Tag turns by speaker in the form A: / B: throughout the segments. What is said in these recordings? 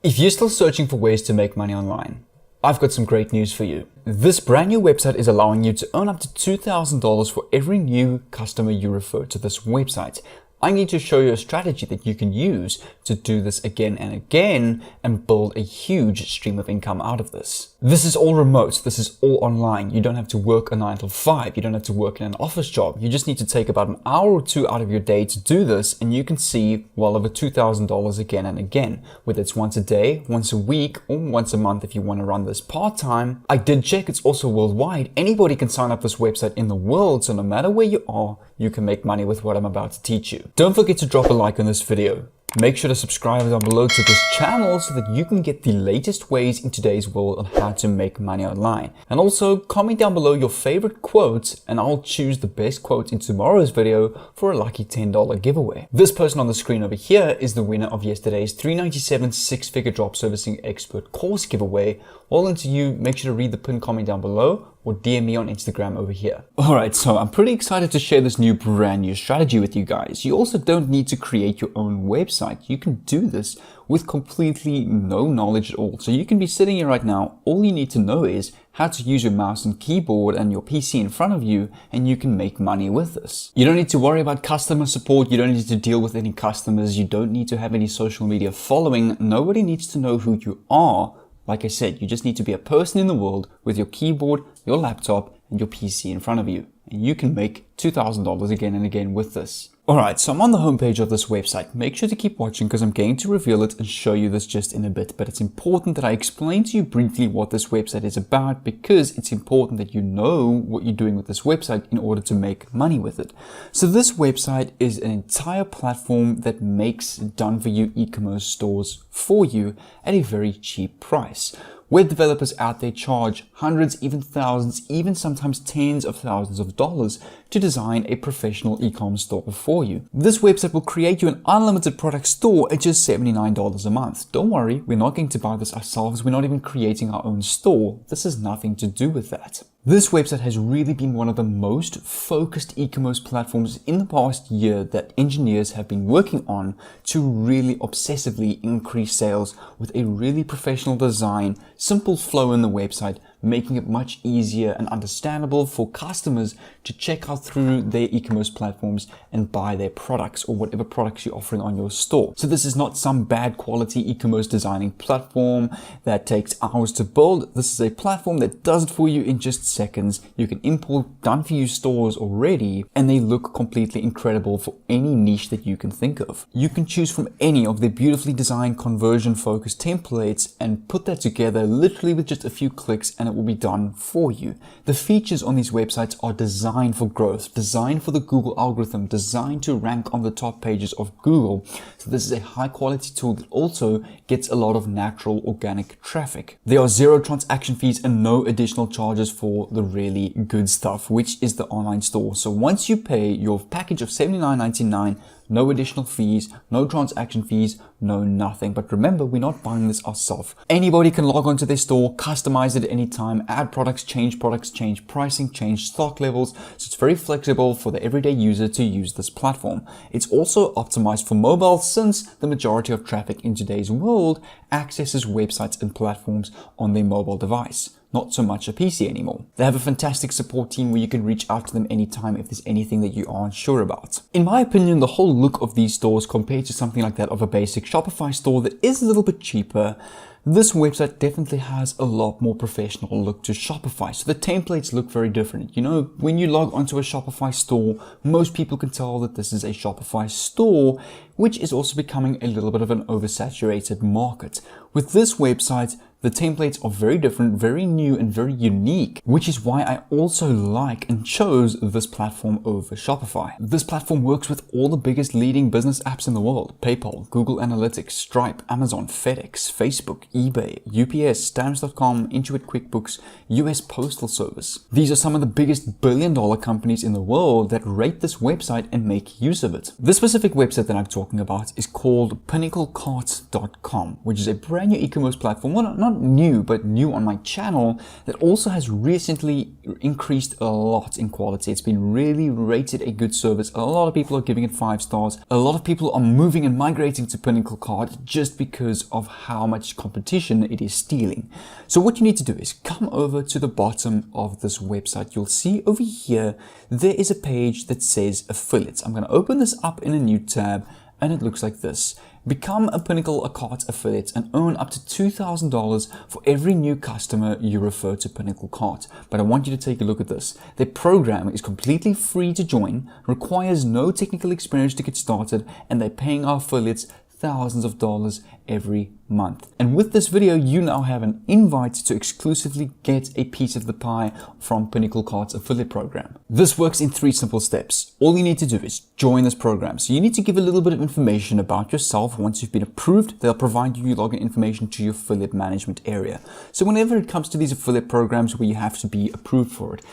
A: If you're still searching for ways to make money online, I've got some great news for you. This brand new website is allowing you to earn up to $2,000 for every new customer you refer to this website. I need to show you a strategy that you can use to do this again and again and build a huge stream of income out of this. This is all remote. This is all online. You don't have to work a 9 to 5. You don't have to work in an office job. You just need to take about an hour or two out of your day to do this, and you can see well over $2,000 again and again, whether it's once a day, once a week, or once a month if you want to run this part-time. I did check, it's also worldwide. Anybody can sign up this website in the world, so no matter where you are, you can make money with what I'm about to teach you. Don't forget to drop a like on this video. Make sure to subscribe down below to this channel so that you can get the latest ways in today's world on how to make money online. And also comment down below your favorite quotes and I'll choose the best quote in tomorrow's video for a lucky $10 giveaway. This person on the screen over here is the winner of yesterday's $397 six-figure drop servicing expert course giveaway. Well done to you. Make sure to read the pinned comment down below or DM me on Instagram over here. Alright, so I'm pretty excited to share this new brand new strategy with you guys. You also don't need to create your own website. You can do this with completely no knowledge at all. So you can be sitting here right now. All you need to know is how to use your mouse and keyboard and your PC in front of you, and you can make money with this. You don't need to worry about customer support. You don't need to deal with any customers. You don't need to have any social media following. Nobody needs to know who you are. Like I said, you just need to be a person in the world with your keyboard, your laptop, and your PC in front of you. And you can make $2,000 again and again with this. Alright, so I'm on the homepage of this website. Make sure to keep watching because I'm going to reveal it and show you this just in a bit. But it's important that I explain to you briefly what this website is about, because it's important that you know what you're doing with this website in order to make money with it. So this website is an entire platform that makes done-for-you e-commerce stores for you at a very cheap price. Web developers out there charge hundreds, even thousands, even sometimes tens of thousands of dollars to design a professional e-com store for you. This website will create you an unlimited product store at just $79 a month. Don't worry, we're not going to buy this ourselves. We're not even creating our own store. This has nothing to do with that. This website has really been one of the most focused e-commerce platforms in the past year that engineers have been working on to really obsessively increase sales with a really professional design, simple flow in the website, making it much easier and understandable for customers to check out through their e-commerce platforms and buy their products or whatever products you're offering on your store. So this is not some bad quality e-commerce designing platform that takes hours to build. This is a platform that does it for you in just seconds. You can import done-for-you stores already and they look completely incredible for any niche that you can think of. You can choose from any of their beautifully designed conversion-focused templates and put that together literally with just a few clicks and it will be done for you. The features on these websites are designed for growth, designed for the Google algorithm, designed to rank on the top pages of Google. So this is a high quality tool that also gets a lot of natural organic traffic. There are zero transaction fees and no additional charges for the really good stuff, which is the online store. So once you pay your package of $79.99, no additional fees, no transaction fees, no nothing. But remember, we're not buying this ourselves. Anybody can log onto their store, customize it at any time, add products, change pricing, change stock levels. So it's very flexible for the everyday user to use this platform. It's also optimized for mobile since the majority of traffic in today's world accesses websites and platforms on their mobile device. Not so much a PC anymore. They have a fantastic support team where you can reach out to them anytime if there's anything that you aren't sure about. In my opinion, the whole look of these stores compared to something like that of a basic Shopify store that is a little bit cheaper, this website definitely has a lot more professional look to Shopify. So the templates look very different. You know, when you log onto a Shopify store, most people can tell that this is a Shopify store, which is also becoming a little bit of an oversaturated market. With this website, the templates are very different, very new and very unique, which is why I also like and chose this platform over Shopify. This platform works with all the biggest leading business apps in the world: PayPal, Google Analytics, Stripe, Amazon, FedEx, Facebook, eBay, UPS, Stamps.com, Intuit QuickBooks, US Postal Service. These are some of the biggest billion-dollar companies in the world that rate this website and make use of it. This specific website that I'm talking about is called PinnacleCart.com, which is a brand new e-commerce platform. Well, not not new, but new on my channel, that also has recently increased a lot in quality. It's been really rated a good service. A lot of people are giving it 5 stars. A lot of people are moving and migrating to Pinnacle Cart just because of how much competition it is stealing. So what you need to do is come over to the bottom of this website. You'll see over here, there is a page that says affiliates. I'm going to open this up in a new tab, and it looks like this. Become a Pinnacle Cart affiliate and earn up to $2,000 for every new customer you refer to Pinnacle Cart. But I want you to take a look at this. Their program is completely free to join, requires no technical experience to get started, and they're paying our affiliates thousands of dollars every month. And with this video, you now have an invite to exclusively get a piece of the pie from Pinnacle Cart's affiliate program. This works in 3 simple steps. All you need to do is join this program. So you need to give a little bit of information about yourself. Once you've been approved, they'll provide you login information to your affiliate management area. So whenever it comes to these affiliate programs where you have to be approved for it,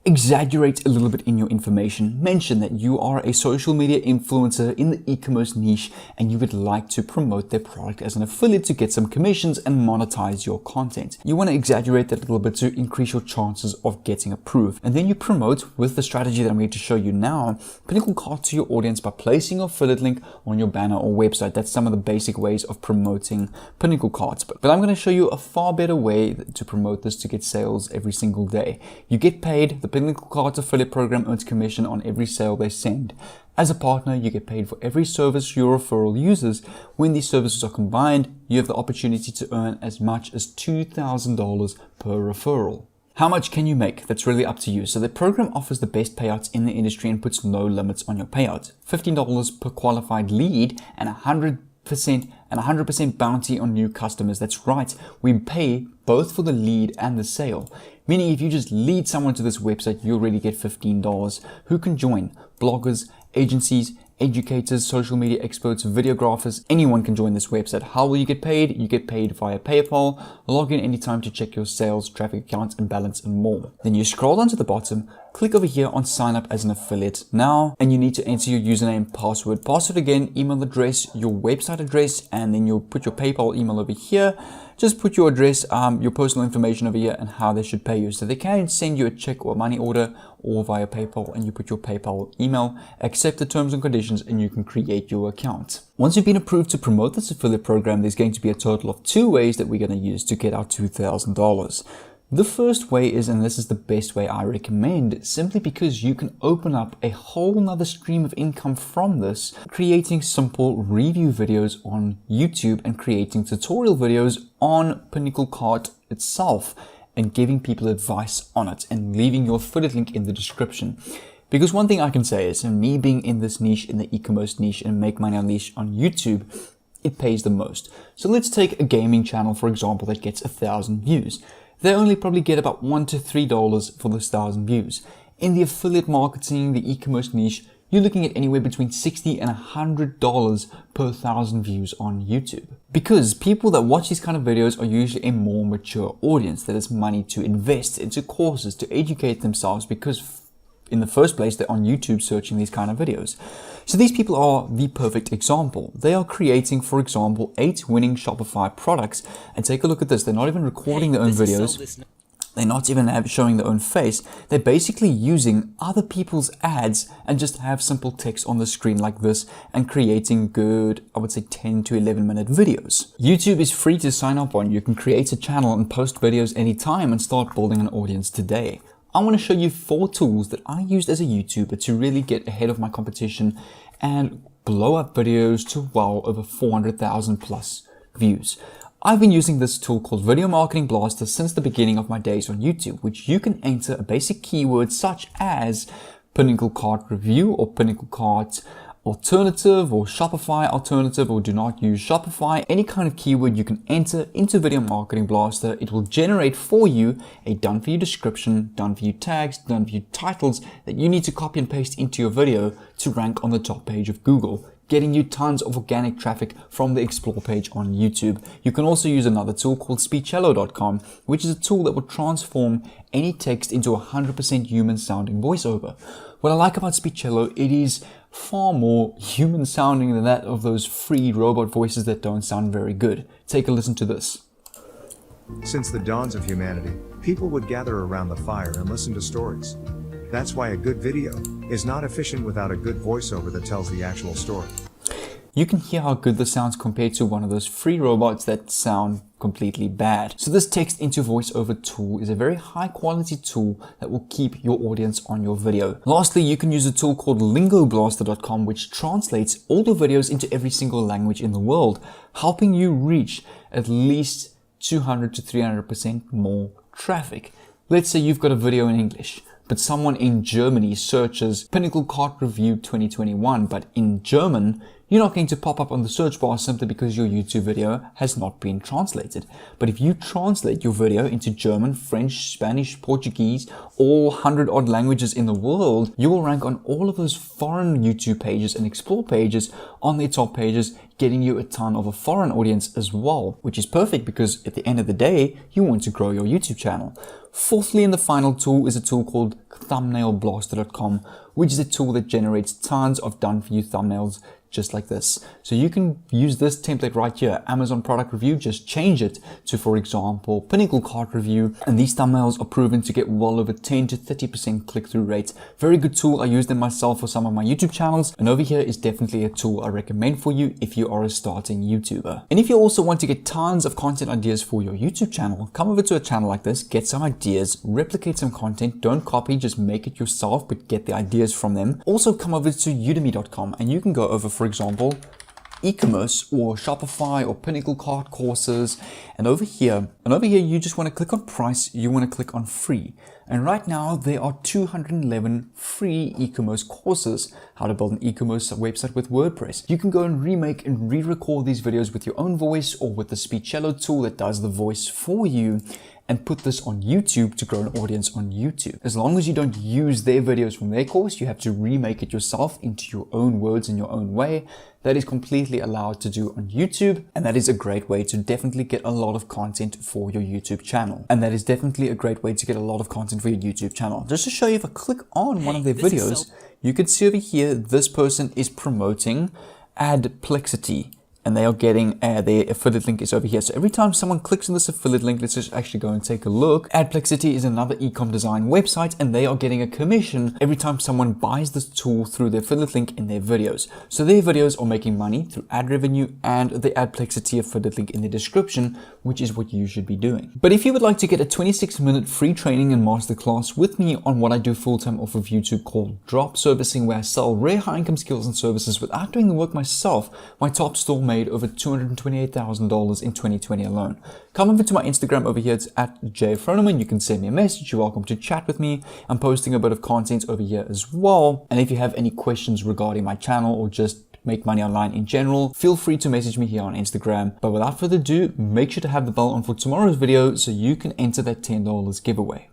A: exaggerate a little bit in your information. Mention that you are a social media influencer in the e-commerce niche and you would like to promote their product as an affiliate to get some commissions and monetize your content. You want to exaggerate that a little bit to increase your chances of getting approved. And then you promote with the strategy that I'm going to show you now, Pinnacle Cart to your audience by placing your affiliate link on your banner or website. That's some of the basic ways of promoting Pinnacle Carts. But I'm going to show you a far better way to promote this to get sales every single day. You get paid. The Pinnacle Cart affiliate program earns commission on every sale they send. As a partner, you get paid for every service your referral uses. When these services are combined, you have the opportunity to earn as much as $2,000 per referral. How much can you make? That's really up to you. So the program offers the best payouts in the industry and puts no limits on your payout. $15 per qualified lead and 100% bounty on new customers. That's right. We pay both for the lead and the sale. Meaning if you just lead someone to this website, you already get $15. Who can join? Bloggers, agencies, educators, social media experts, videographers, anyone can join this website. How will you get paid? You get paid via PayPal. Log in anytime to check your sales, traffic accounts, and balance and more. Then you scroll down to the bottom, click over here on sign up as an affiliate now, and you need to enter your username, password. Password again, email address, your website address, and then you'll put your PayPal email over here. Just put your address, your personal information over here and how they should pay you. So they can send you a check or a money order or via PayPal, and you put your PayPal email, accept the terms and conditions, and you can create your account. Once you've been approved to promote this affiliate program, there's going to be a total of 2 ways that we're going to use to get our $2,000. The first way is, and this is the best way I recommend, simply because you can open up a whole nother stream of income from this, creating simple review videos on YouTube and creating tutorial videos on Pinnacle Cart itself and giving people advice on it and leaving your affiliate link in the description. Because one thing I can say is, and me being in this niche, in the e-commerce niche and make money on niche on YouTube, it pays the most. So let's take a gaming channel, for example, that gets 1,000 views. They only probably get about $1 to $3 for those 1,000 views. In the affiliate marketing, the e-commerce niche, you're looking at anywhere between $60 and $100 per 1,000 views on YouTube. Because people that watch these kind of videos are usually a more mature audience that has money to invest into courses, to educate themselves, because in the first place, they're on YouTube searching these kind of videos. So these people are the perfect example. They are creating, for example, 8 winning Shopify products. And take a look at this. They're not even recording their own videos. They're not even showing their own face. They're basically using other people's ads and just have simple text on the screen like this and creating good, I would say 10 to 11 minute videos. YouTube is free to sign up on. You can create a channel and post videos anytime and start building an audience today. I want to show you 4 tools that I used as a YouTuber to really get ahead of my competition and blow up videos to well over 400,000 plus views. I've been using this tool called Video Marketing Blaster since the beginning of my days on YouTube, which you can enter a basic keyword such as Pinnacle Cart review or Pinnacle Cart alternative or Shopify alternative or do not use Shopify. Any kind of keyword you can enter into Video Marketing Blaster. It will generate for you a done for you description, done for you tags, done for you titles that you need to copy and paste into your video to rank on the top page of Google, getting you tons of organic traffic from the explore page on YouTube. You can also use another tool called Speechelo.com, which is a tool that will transform any text into 100% human sounding voiceover. What I like about Speechelo, it is far more human sounding than that of those free robot voices that don't sound very good. Take a listen to this.
B: Since the dawns of humanity, people would gather around the fire and listen to stories. That's why a good video is not efficient without a good voiceover that tells the actual story.
A: You can hear how good this sounds compared to one of those free robots that sound completely bad. So this text into voiceover tool is a very high quality tool that will keep your audience on your video. Lastly, you can use a tool called Lingoblaster Com, which translates all your videos into every single language in the world, helping you reach at least 200 to 300% more traffic. Let's say you've got a video in English, but someone in Germany searches Pinnacle Cart Review 2021, but in German, you're not going to pop up on the search bar simply because your YouTube video has not been translated. But if you translate your video into German, French, Spanish, Portuguese, all 100 odd languages in the world, you will rank on all of those foreign YouTube pages and explore pages on their top pages, getting you a ton of a foreign audience as well, which is perfect because at the end of the day, you want to grow your YouTube channel. Fourthly, and the final tool is a tool called Thumbnailblaster Com, which is a tool that generates tons of done-for-you thumbnails just like this. So you can use this template right here, Amazon product review, just change it to, for example, Pinnacle cart review, and these thumbnails are proven to get well over 10 to 30% click-through rates. Very good tool. I use them myself for some of my YouTube channels, and over here is definitely a tool I recommend for you if you are a starting YouTuber. And if you also want to get tons of content ideas for your YouTube channel, come over to a channel like this, get some ideas, replicate some content, don't copy, just make it yourself, but get the ideas from them. Also come over to udemy.com and you can go over, for example, e-commerce or Shopify or Pinnacle cart courses, and over here you just want to click on price, you want to click on free, and right now there are 211 free e-commerce courses, how to build an e-commerce website with WordPress. You can go and remake and re-record these videos with your own voice or with the Speechello tool that does the voice for you, and put this on YouTube to grow an audience on YouTube. As long as you don't use their videos from their course, you have to remake it yourself into your own words in your own way. That is completely allowed to do on YouTube, and that is a great way to definitely get a lot of content for your YouTube channel. Just to show you, if I click on one of their videos, you can see over here, this person is promoting Adplexity, and they are getting their affiliate link is over here. So every time someone clicks on this affiliate link, let's just actually go and take a look. Adplexity is another e-com design website, and they are getting a commission every time someone buys this tool through the affiliate link in their videos. So their videos are making money through ad revenue and the Adplexity affiliate link in the description, which is what you should be doing. But if you would like to get a 26-minute free training and masterclass with me on what I do full-time off of YouTube called drop servicing, where I sell rare high-income skills and services without doing the work myself, my top store made over $228,000 in 2020 alone. Come over to my Instagram over here, it's at Froneman. You can send me a message, you're welcome to chat with me. I'm posting a bit of content over here as well. And if you have any questions regarding my channel or just make money online in general, feel free to message me here on Instagram. But without further ado, make sure to have the bell on for tomorrow's video so you can enter that $10 giveaway.